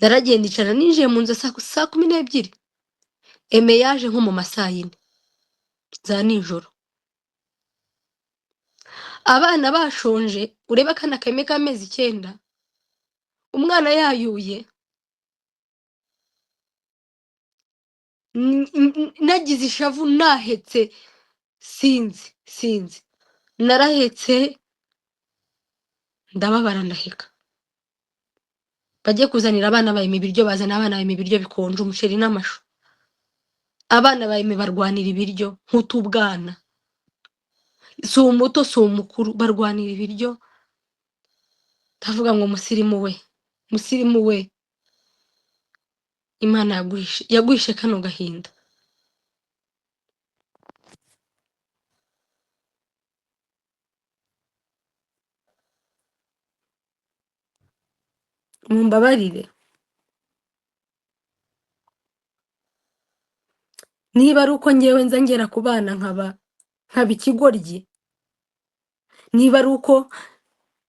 Naragenda icara ninjiye mu nzu saa 12. Eme yaje nko mu masaa 4 za nijoro. Abana bashonje, ureba akana kame k'amezi 9, umwana yayuye, nagize ishavu nahetse, sinzi. Narahetse ndababara ndaheka. Bajye kuzanira abana bayime ibiryo, bazana abana bayime ibiryo bikonje, umuceri n'amashu. Abana bayime barwanira ibiryo nk'utubwana. Si umuto si umukuru, barwanira ibiryo. Ndavuga ngo musirimu we, Imana yaguhishe kano gahinda. Mumbabarire. Niba ari uko ngewe nza ngera ku bana nkaba ikigoryi, niba ari uko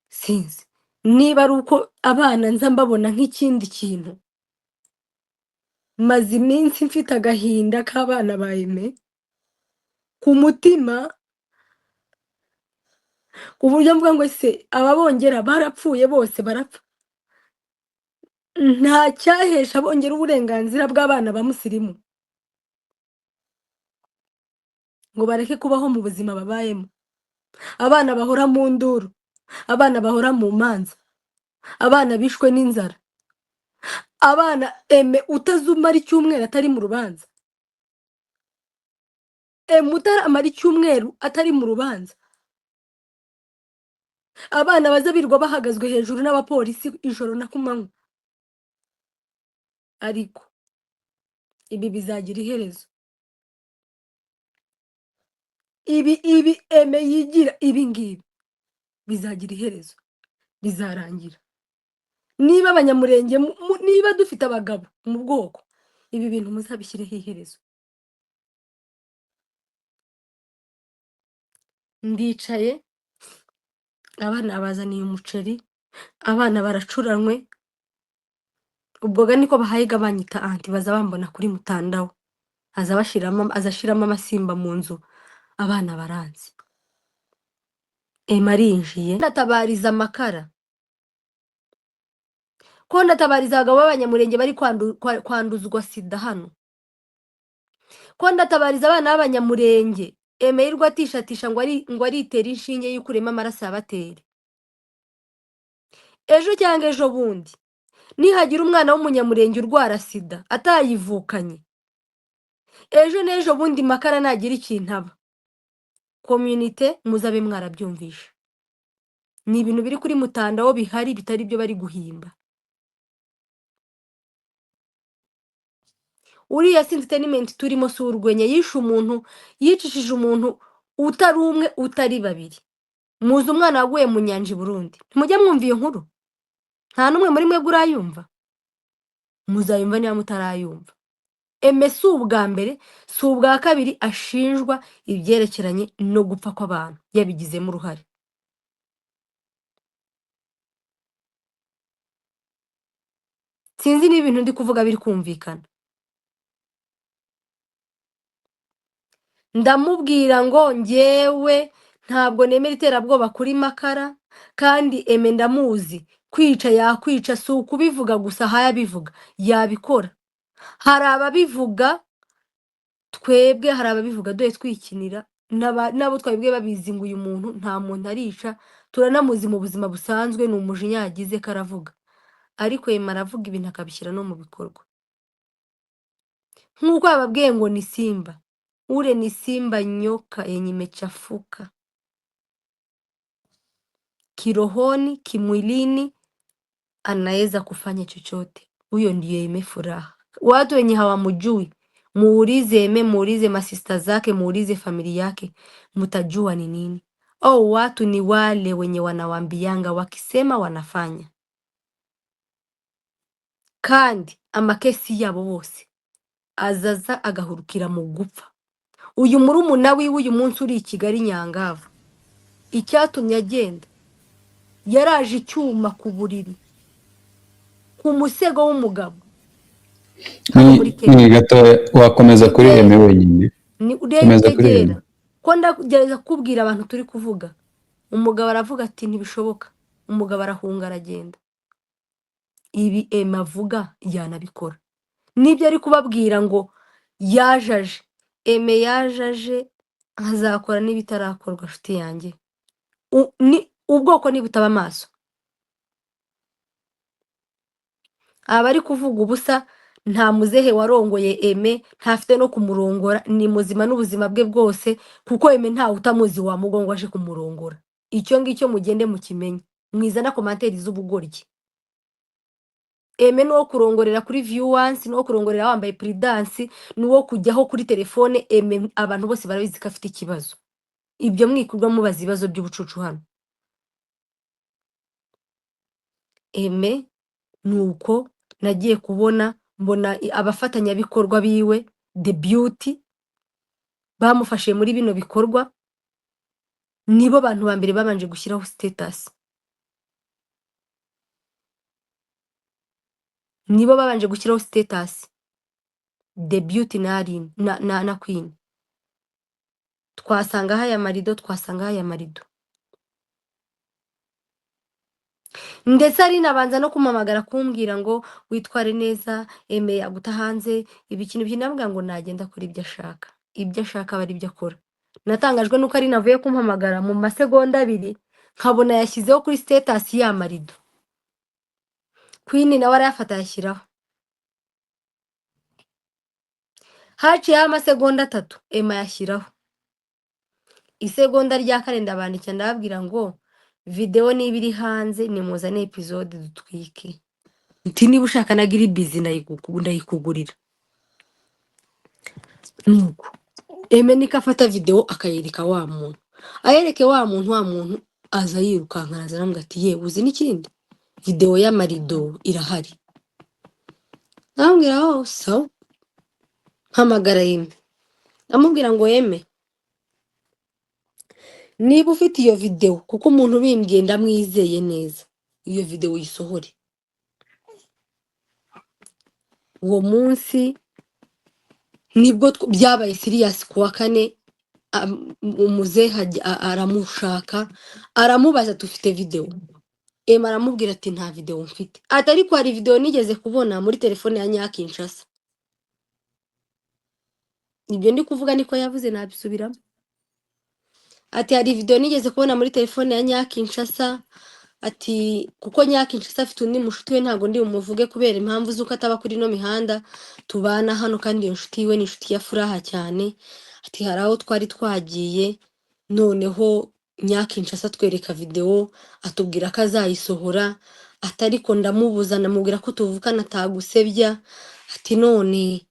sinzi, niba ari uko abana nza mbabona nk'ikindi kintu, maze iminsi mfite agahinda k'abana bayime ku mutima, ku buryo mvuga ngo ese ababongera barapfuye bose barapfa. Nta cyahesha bongera uburenganzira bw'abana ba musirimu ngo bareke kubaho mu buzima babayemo. Abana bahora mu nduru, abana bahora mu manza, abana bishwe n'inzara, abana Eme utazumara icyumweru atari mu rubanza, Eme utaramara icyumweru atari mu rubanza, abana baza birirwa bahagazwe hejuru n'abapolisi ijoro na kumanywa. Ariko ibi bizagira iherezo. Ibi Eme yigira ibi ngibi bizagira iherezo, bizarangira. Niba abanyamurenge niba dufite abagabo mu bwoko, ibi bintu muzabishyireho iherezo. Ndicaye, abana bazaniye umuceri, abana baracuranywe, ubwo niko bahayiga banyita anti, baza bambona kuri mutandaho, aza ashiramo amasimba mu nzu, abana baranzi. Eme arinjiye, ndatabariza amakara, ko ndatabariza abagabo b'abanyamurenge bari kwanduzwa sida hano, ko ndatabariza abana b'abanyamurenge Eme yirwa atishatisha ngo aritera inshinge y'ukurema amaraso abatere. Ejo cyangwa ejo bundi nihagira umwana w'umunyamurenge urwara sida atayivukanye, ejo n'ejo bundi makara nagira ikintu aba, community muzabe mwarabyumvisha. Ni ibintu biri kuri mutandaho bihari, bitari byo bari guhimba. Uriya entertainment turimo si urwenya, yishe umuntu, yicishije umuntu utari umwe utari babiri. Muzi umwana waguye mu nyanja i Burundi, ntimujya mwumva iyo nkuru? Nta n'umwe muri mwe urayumva? Muzayumva niba mutarayumva. Eme si ubwa mbere, si ubwa kabiri ashinjwa ibyerekeranye no gupfa kw'abantu, yabigizemo uruhare. Sinzi niba ibintu ndi kuvuga biri kumvikana. Ndamubwira ngo ngewe ntabwo nemera iterabwoba kuri makara, kandi Eme ndamuzi, kwica yakwica, si ukubivuga gusa hayabivuga, yabikora. Hari ababivuga twebwe, hari ababivuga doye twikinira, nabo twabibwe babizi ngo uyu muntu nta muntu arica, turanamuzi mu buzima busanzwe, ni umujinya yagize karavuga. Ariko Eme aravuga ibintu akabishyira no mu bikorwa. Nk'uko bababwiye ngo ni simba, ule ni simba nyoka yenye imechafuka kirohoni, kimwilini, anaweza kufanya chochote. Huyo ndiye Eme Furaha. Watu wenye hawamjui, muulize Eme, muulize masista zake, muulize familia yake, mtajua ni nini. Watu ni wale wenye wanawambianga wakisema wanafanya. Kandi amakesi yabo bose azaza agahurukira mu gupfa. Uyu murumuna wiwe uyu munsi uri i Kigali Nyangavu, icyatumye agenda, yaraje icyuma ku buriri ku musego w'umugabo hano muri Kenya ni gatoya wakomeza kuri Tegera. Aime wenyine ni urebe komeza kuri Aime Tegera ko ndagerageza kukubwira abantu turi kuvuga umugabo aravuga ati ntibishoboka umugabo arahunga aragenda ibi Aime avuga yanabikora nibyo ari kubabwira ngo yajaje Aime yajaje azakora n'ibitarakorwa nshuti yanjye ni ubwoko nibutaba amaso abari kuvuga ubusa nta muzehe warongoye Aime ntafite no kumurongora ni muzima n'ubuzima bwe bwose kuko Aime ntawe utamuzi wamugongo aje kumurongora icyo ngicyo mugende mukimenye mwizana komantere z'ubugoryi Aime nuwo kurongorera kuri viewers nuwo kurongorera wambaye prudence nuwo kujyaho kuri telefone Aime abantu bose barabizi ko afite ikibazo ibyo mwikurwa mubaza ibibazo by'ubucucu hano Aime nuko nagiye kubona mbona abafatanyabikorwa biwe The Beauty bamufashe muri bino bikorwa nibo bantu ba mbere babanje gushyiraho status nibo babanje gushyiraho status The Beauty na Queen twasanga haya marido ndetse ari nabanza no kumamagara kumbwira ngo witware neza Aime aguta hanze ibikino byinabwa ngo nagenda kuri ibyo ashaka bari byo akora natangajwe nuko ari navuye kumpamagara mu masegonda 2 nkabona yashyizeho kuri status ya marido Queen nawe arayafata yashyiraho haciyeho amasegonda 3 Aime yashyiraho isegonda rya kane ndabandikira ndababwira ngo video niba iri hanze nimuzane episode dutwike nti niba ushaka nagira busy ndayikugurira nuko Aime niko afata video akayereka wa muntu ayereke wa muntu aza yirukankana azaramubwira ati ye uzi n'ikindi video y'amarido irahari namubwira oh so mpamagara Aime namubwira ngo Aime niba ufite iyo video kuko umuntu bimbwiye ndamwizeye neza iyo video uyisohore uwo munsi nibwo byabaye serious kuwa kane umuzehe aramushaka aramubaza tufite video Aime aramubwira ati nta video mfite atari ko hari video nigeze kubona muri telefone ya Nyakinshasa ibyo ndi kuvuga niko yavuze nabisubiramo ati hari video nigeze kubona muri telefone ya Nyakinshasa ati kuko Nyakinshasa afite undi mushuti we ntago ndi umuvuge kubera impamvu zuko ataba kuri no mihanda tubana hano kandi iyo nshuti we ni inshuti ya Furaha cyane ati haraho twari twagiye noneho Nyakinshasa twereka video atubwira ko azayisohora atari ko ndamubuza namubwira ko tuvukana atagusebya ati none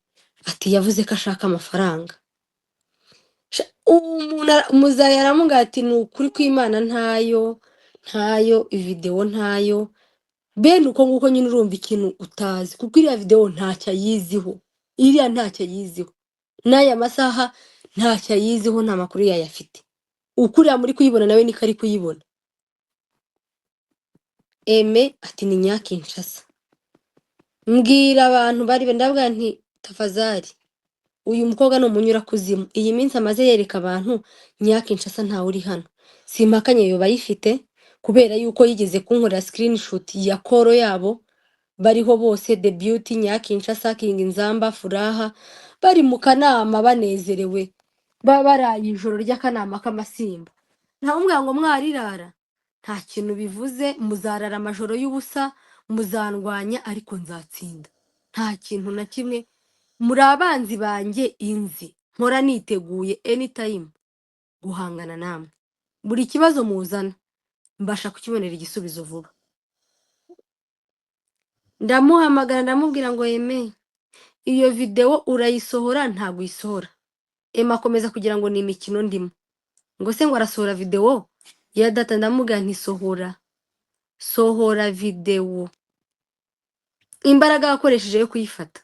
ati yavuze ko ashaka amafaranga umuzaya aramubwira ati ni ukuri kw'Imana ntayo video ntayo bene uko nguko nyine urumva ikintu utazi kuko iriya video ntacyo ayiziho n'aya masaha ntacyo ayiziho nta makuru yayafite ukuriya muri kuyibona nawe niko ari kuyibona Aime ati ni Nyakinshasa mbwira abantu bari ndabwira nti tafazari uyu mukobwa no munyura kuzimu iyi minsi amaze yereka abantu Nyakinshasa ntawe uri hano simpakanye yo bayifite kubera yuko yigeze kunkorera screenshot ya koro yabo bariho bose The Beauty Nyakinshasa King Nzamba Furaha bari mu kanama banezerewe baraye ijoro ry'akanama k'amasimba nta umwe ngo mwarirara nta kintu bivuze muzarara amajoro y'ubusa muzandwanya ariko nzatsinda nta kintu na kimwe muri abanzi banjye inzi mpora niteguye anytime guhangana namwe buri kibazo muzana mbasha kukibonera igisubizo vuba ndamuhamagara ndamubwira ngo Aime iyo video urayisohora ntago isohora Aime akomeza kugira ngo ni imikino ndimo ngo se ngo arasohora video ya data ndamubwira nti sohora video imbaraga yakoresheje yo kuyifata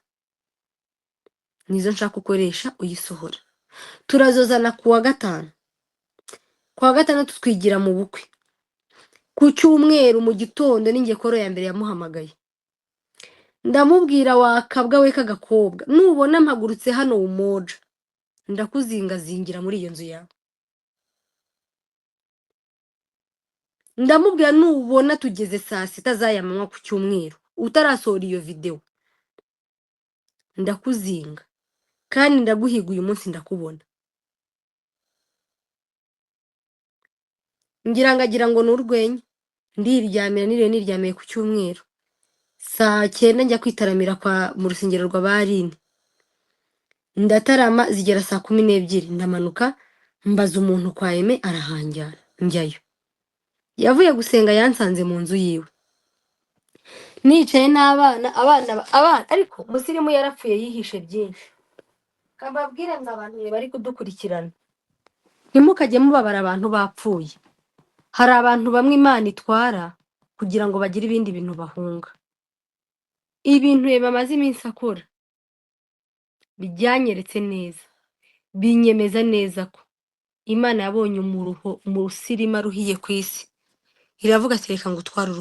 nizo nshaka ukoresha uyisohora turazozana kuwa gatandatu twigira mu bukwe ku cyumweru mu gitondo ninjye koro ya mbere yamuhamagaye ndamubwira wakabwa we k'agakobwa nubona mpagurutse hano umoja ndakuzingazingira muri iyo nzu yawe. Ndamubwira nubona tugeze saa sita z'aya manywa ku cyumweru utarasohora iyo video ndakuzinga kandi ndaguhiga uyu munsi ndakubona. Agira ngo ni urwenya ndiryamira niryamiye ku cyumweru saa 9 njya kwitaramira mu rusengero rwa Barine ndatarama zigera saa 12 ndamanuka mbaza umuntu kwa Eme arahanjyana njyayo. Yavuye gusenga yansanze mu nzu yiwe nicaye n'abana ariko musirimu yarapfuye yihishe byinshi. Kababwire ngo abantu bari kudukurikirana ntimukajye mubabara abantu bapfuye. Hari abantu bamwe Imana itwara kugira ngo bagire ibindi bintu bahunga. Ibintu bamaze iminsi akora bijyanyeretse neza binyemeza neza ko Imana yabonye umusirimu aruhiye ku isi iravuga ati reka ngo utware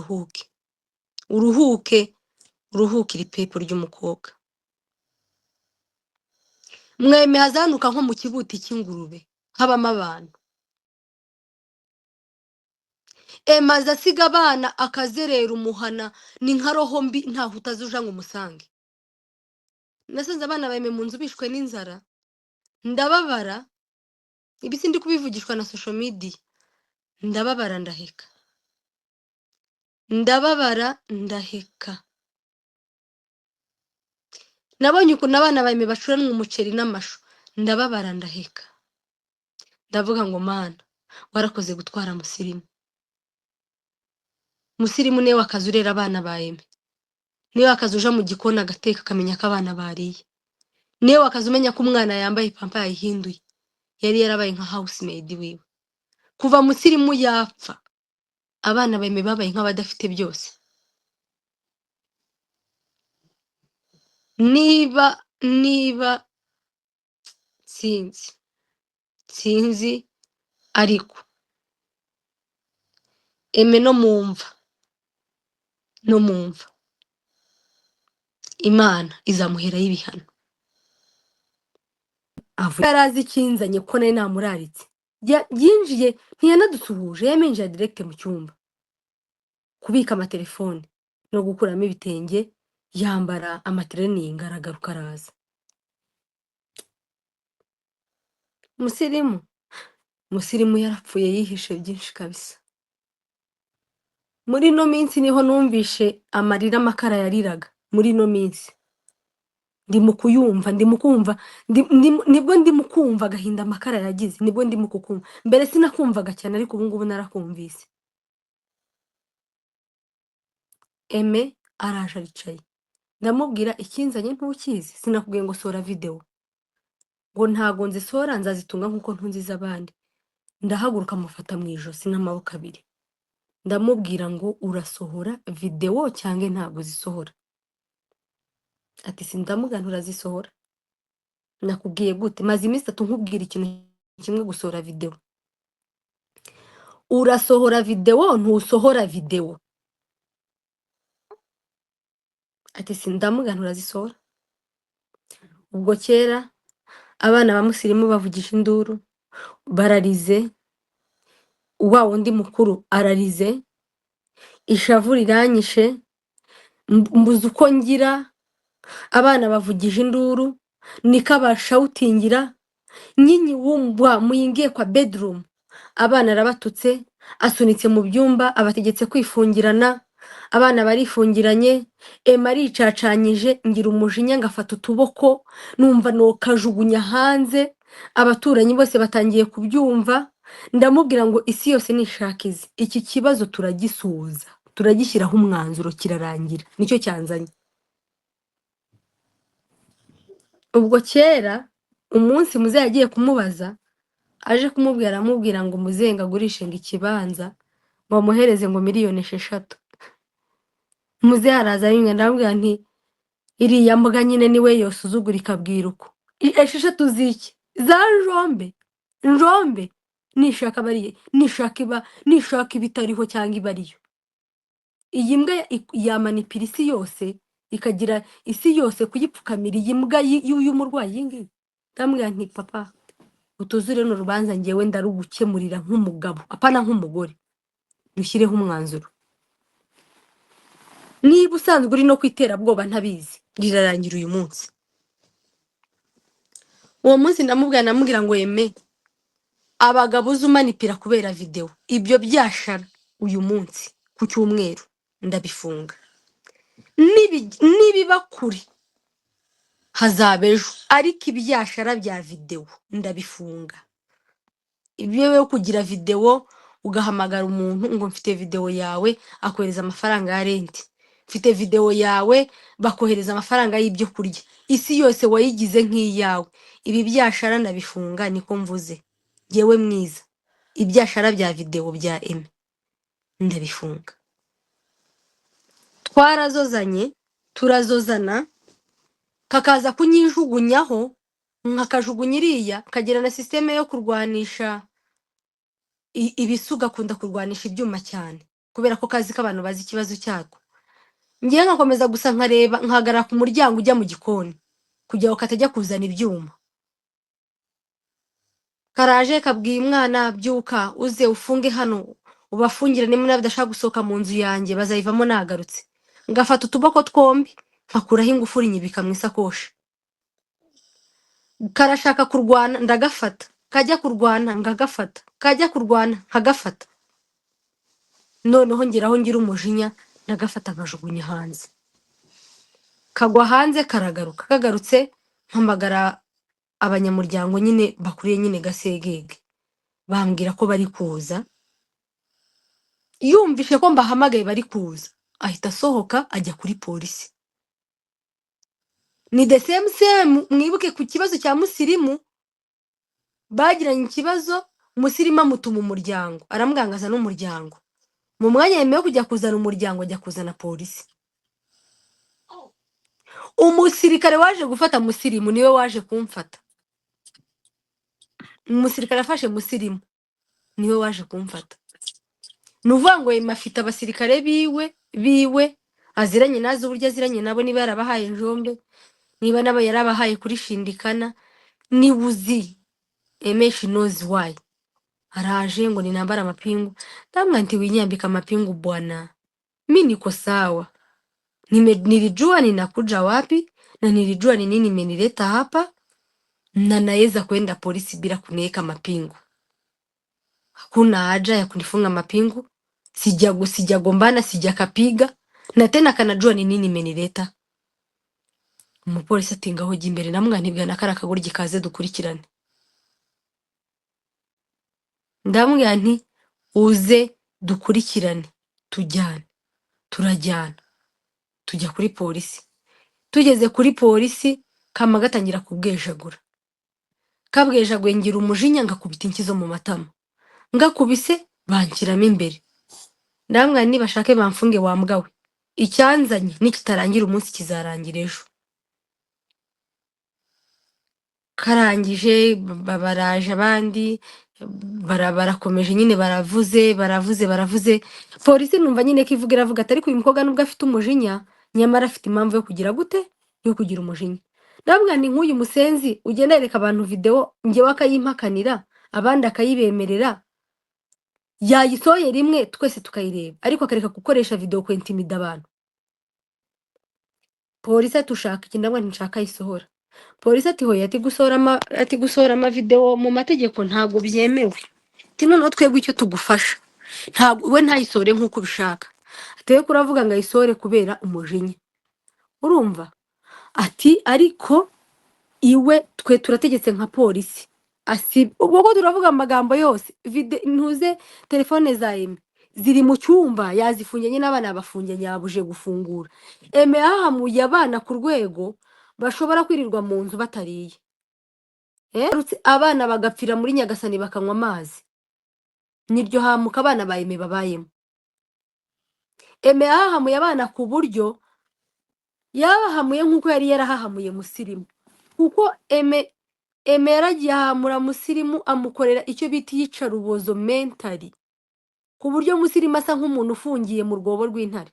uruhuke iri pepo ry'umukobwa. Mweme hazanuka nko mu kibuti cy'ingurube habamo abantu. Maze asiga abana akazerera umuhana ni nka roho mbi ntaho utazuja ngo umusange. Nasanze abana bayime mu nzu bishwe n'inzara ndababara. Ibisi ndi kubivugishwa na social media ndababara ndaheka. Nabonye ukuntu abana bayime bacuranwa umuceri n'amashu ndababara ndaheka. Ndavuga ngo Mana warakoze gutwara musirimu niwe wakazurera abana bayime, niwe wakazuja mu gikoni agateka akamenya ko abana bariye, niwe wakazumenya ko umwana yambaye pampa yayihinduye yari yarabaye nka housemaid wiwe. Kuva musirimu yapfa abana bayime babaye nk'abadafite byose. Niba sinzi ariko Eme no mumva Imana izamuheraho ibihano. Yarazi ikinzanye ko nari namuraritse yinjiye ntiyanadusuhuje yaminjiye direct mu cyumba kubika amatelefone no gukuramo ibitenge yambara amatereningi aragaruka araza. Musirimu yarapfuye yihishe byinshi kabisa. Muri no minsi niho numvishe amarira amakara yariraga. Muri no minsi nibwo ndimukumva agahinda amakara yagize nibwo ndimukukumva. Mbere sinakumvaga cyane ariko ubu ngubu narakumvise. Eme araje aricaye ndamubwira ikinzanye ntukizi sinakubwiye ngo sora video ngo ntago nzisora nzazitunga nkuko ntunziza abandi. Ndahaguruka mufata mu ijosi n'amaboko abiri ndamubwira ngo urasohora video cyangwa ntago zisohora. Ati sindamuganura zisohora. Nakubwiye gute maze iminsi 3 nkubwira ikintu kimwe gusohora video. Urasohora video ntusohora video. Ati sindamuganura zisohora. Ubwo kera abana ba musirimu bavugisha induru bararize wa wundi mukuru ararize ishavu riranyishe mbuze uko ngira. Abana bavugije induru nikabashautingira nyinyi wumbwa muyingiye kwa bedroom. Abana arabatutse asunitse mu byumba abategetse kwifungirana. Abana barifungiranye Ema aricacanyije ngira umujinya ngafata utuboko numva no kajugunya hanze. Abaturanyi bose batangiye kubyumva ndamubwira ngo isi yose nishakize iki kibazo turagisuhuza turagishyiraho umwanzuro kirarangira nicyo cyanzanye. Ubwo kera umunsi muze yagiye kumubaza aje kumubwira aramubwira ngo muzenga agurishe ngo ikibanza ngo amuhereze ngo miliyoni 6. Muze araza yinga ndabwira nti iriya mbuga nyine niwe yose uzugura ikabwira uko 6 ziki za njombe nishaka bariye nishaka ibitariho cyangwa ibariyo. Iyi mbwa ya manipirisi yose ikagira isi yose kuyipfukamira iyi mbwa y'uyu murwayi iyi ngiyi. Ndamubwira nti papa utuzure runo rubanza njyewe ndarugukemurira nk'umugabo apana nk'umugore, dushyireho umwanzuro. Niba usanzwe uri no ku iterabwoba ntabizi rirarangira uyu munsi. Uwo munsi ndamubwira ngo yeme abagabo uzi umanipira kubera video ibyo byashara uyu munsi ku cyumweru ndabifunga. Nibiba kuri hazaba ejo, ariko ibyashara bya video ndabifunga. Ibyo yo kugira video ugahamagara umuntu ngo mfite video yawe akohereza amafaranga ya rent, mfite video yawe bakohereza amafaranga y'ibyo kurya, isi yose wayigize nk'iyawe. Ibi byashara ndabifunga, niko mvuze yewe mwiza. Ibyashara bya video bya Aime ndabifunga. Twarazozanye turazozana, kakaza kunyijugunyaho nkakajugunya iriya, kagira na systeme yo kurwanisha ibisuga, akunda kurwanisha ibyuma cyane kubera ko kazi k'abantu bazi ikibazo cyako. Ngiye nkakomeza gusa nkareba, nkahagarara ku muryango ujya mu gikoni kugira ngo katajya kuzana ibyuma. Karaje kabwiye umwana byuka uze ufunge hano ubafungire, nimba badashaka gusohoka mu nzu yanjye bazayivamo nagarutse. Ngafata utuboko twombi nkakuraho ingufuri nyibika mu isakoshi. Karashaka kurwana ndagafata, kajya kurwana ngagafata, kajya kurwana nkagafata. Noneho ngeraho ngira umujinya ndagafata nkajugunya hanze. Kagwa hanze karagaruka, kagarutse mpamagara abanyamuryango nyine bakuriye nyine Gasegege, bambwira ko bari kuza. Yumvishe ko mbahamagaye bari kuza ahita asohoka ajya kuri polisi. Ni the same mwibuke ku kibazo cya Musirimu, bagiranye ikibazo, Musirimu amutuma umuryango aramwangaza n'umuryango. Mu mwanya yemewe kujya kuzana umuryango ajya kuzana polisi. Umusirikare waje gufata Musirimu niwe waje kumfata. Umusirikare afashe Musirimu niwe waje kumfata. Nuvuga ngo Aime afite abasirikare biwe aziranye nazo, uburyo aziranye nabo, niba yarabahaye Njombe, niba nabo yarabahaye kuri Shindikana, niba uzi Aime she knows why. Araje ngo ninambara amapingu. Ndamwambia nti winyambika amapingu bwana, mimi niko sawa, nilijua ninakuja wapi na nilijua ni nini imenileta hapa, na naweza kwenda polisi bila kuniweka mapingu. Hakuna haja ya kunifunga mapingu, sijagombana, sijakapiga, na tena kanajua ni nini imenileta. Umupolisi ati ngaho jya imbere. Namwantibwa nakara kagurye kaze dukurikirane. Ndamubwira nti uze dukurikirane tujyane. Turajyana tujya kuri polisi. Tugeze kuri polisi kama gatangira kubwejagura. Kabwejaguye ngira umujinya ngakubita inkizo mu matama. Ngakubise bankiramo imbere. Ndamwira niba bashake bamfunge wambwawe, icyanzanye nikitarangira umunsi kizarangira ejo. Karangije baraje abandi barakomeje nyine baravuze. Polisi numva nyine ko ivuga iravuga ati ariko uyu mukobwa nubwo afite umujinya nyamara afite impamvu yo kugira gute, yo kugira umujinya. Ndamubwira ni nk'uyu musenzi ugenda yereka abantu video njyewe akayimpakanira abandi akayibemerera, yayisohoye rimwe twese tukayireba, ariko akareka gukoresha video kwentimida abantu. Polisi atushaka iki? Ndamubwira nshaka ayisohora. Polisi ati hoya, ati gusohora ama video mu mategeko ntago byemewe. Ati noneho twebwe icyo tugufasha ntago we ntayisore nk'uko ubishaka. Ateye kuravuga ngo ayisore kubera umujinya. Urumva? Ati ariko iwe twe turategetse nka polisi. Ubwo ko turavuga amagambo yose, ntuze telefone za Aime ziri mu cyumba yazifunganye n'abana bafunganye yabuje gufungura. Aime yahamuye abana ku rwego bashobora kwirirwa mu nzu batariye. Abana bagapfira muri Nyagasani bakanywa amazi. Niryo hamuka abana ba Aime babayemo. Aime yahamuye abana ku buryo yabahamuye nk'uko yari yarahahamuye Musirimu. Kuko Aime yaragiye ahamura Musirimu amukorera icyo bita iyicarubozo mentally, ku buryo Musirimu asa nk'umuntu ufungiye mu rwobo rw'intare.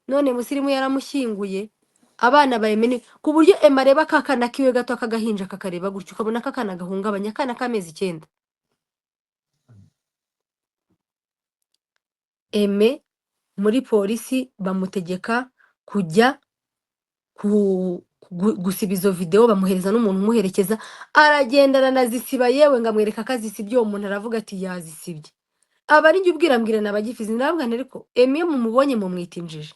none musirimu yaramushyinguye abana ba Eme ku buryo Eme areba akana kiwe gato k'agahinja kakareba gutyo ukabona ko akana gahungabanya akana k'amezi 9. Eme muri polisi bamutegeka kujya gusiba izo video, bamuhereza n'umuntu umuherekeza, aragenda aranazisiba, yewe ngo amwereka ko azisibye. Uwo muntu aravuga ati yazisibye. Aba ari njye ubwira mbwira n'abagifizi nababwa ariko Eme iyo mumubonye mumwita injiji.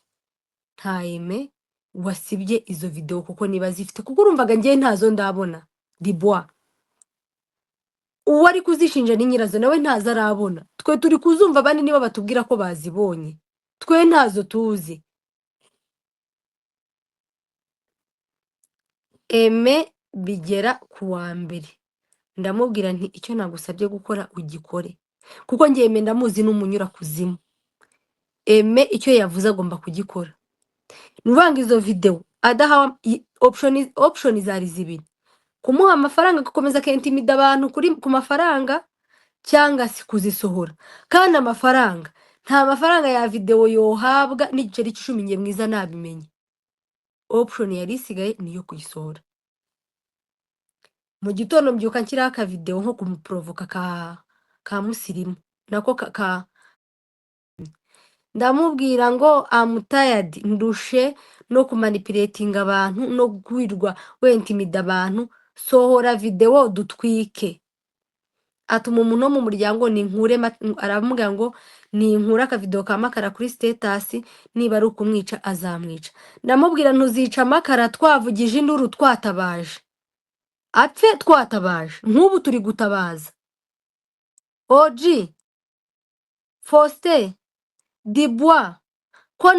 Nta Eme wasibye izo video kuko niba zifite, kuko urumvaga njye ntazo ndabona Dubois. Uwo ari kuzishinja ni nyirazo nawe ntazo arabona. Twe turi kuzumva abandi niba batubwira ko bazibonye, twe ntazo tuzi. Eme bigera ku wa mbere ndamubwira nti icyo nagusabye gukora ugikore, kuko njye Eme ndamuzi n'umunyura kuzimu. Eme icyo yavuze agomba kugikora. Nuvanga izo video adahawa option zari zibiri: kumuha amafaranga gukomeza kentimida abantu kuri ku mafaranga cyangwa si kuzisohora. Kandi amafaranga nta mafaranga ya video yohabwa n'igiceri 10 ngiye mwiza nabimenye. Option yari isigaye niyo kuyisohora. Mu gitondo mbyuka nshyiraho aka video nko kumuprovoka ka musirimu nako ndamubwira ngo I'm tired, ndushe no kumanipulating abantu no gwirwa wentimida abantu, sohora video dutwike. Atuma umuntu wo mu muryango ni nkure, aramubwira ngo ni nkura aka video ka Makara kuri status, niba ari ukumwica azamwica. Ndamubwira ntuzica Makara twavugije induru twatabaje, apfe twatabaje, nk'ubu turi gutabaza. OG Faustin Dubois ko